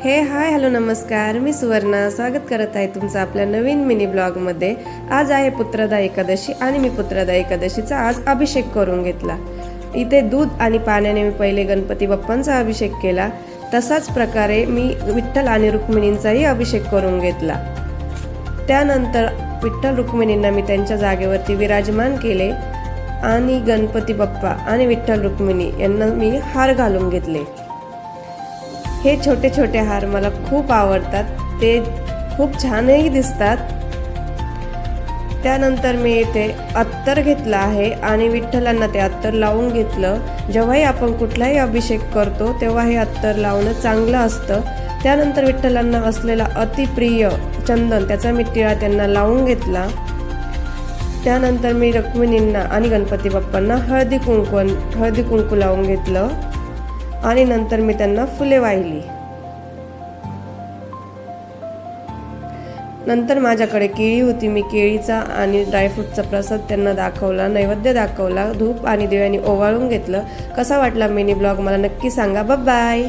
Hi hello नमस्कार, मी सुवर्णा स्वागत करत आहे तुमचं आपल्या नवीन मिनी ब्लॉगमध्ये। आज आहे पुत्रदा एकादशी आणि मी पुत्रदा एकादशीचा आज अभिषेक करून घेतला। इथे दूध आणि पाण्याने मी पहिले गणपती बाप्पांचा अभिषेक केला, तसाच प्रकारे मी विठ्ठल आणि रुक्मिणींचाही अभिषेक करून घेतला। त्यानंतर विठ्ठल रुक्मिणींना मी त्यांच्या जागेवरती विराजमान केले आणि गणपती बाप्पा आणि विठ्ठल रुक्मिणी यांना मी हार घालून घेतले। हे छोटे छोटे हार मला खूप आवडतात, ते खूप छानही दिसतात। त्यानंतर मी इथे अत्तर घेतला आहे आणि विठ्ठलांना ते अत्तर लावून घेतलं। जेव्हाही आपण कुठलाही अभिषेक करतो तेव्हा हे अत्तर लावणं चांगलं असतं। त्यानंतर विठ्ठलांना असलेला अतिप्रिय चंदन त्याचा मी टिळा त्यांना लावून घेतला। त्यानंतर मी रुक्मिणींना आणि गणपती बाप्पांना हळदी कुंकू लावून घेतलं आणि नंतर मी त्यांना फुले वाहिली। नंतर माझ्याकडे केळी होती, मी केळीचा आणि ड्रायफ्रूटचा प्रसाद त्यांना दाखवला, नैवेद्य दाखवला, धूप आणि दिव्याने ओवाळून घेतलं। कसा वाटला मिनी ब्लॉग मला नक्की सांगा। Bye bye.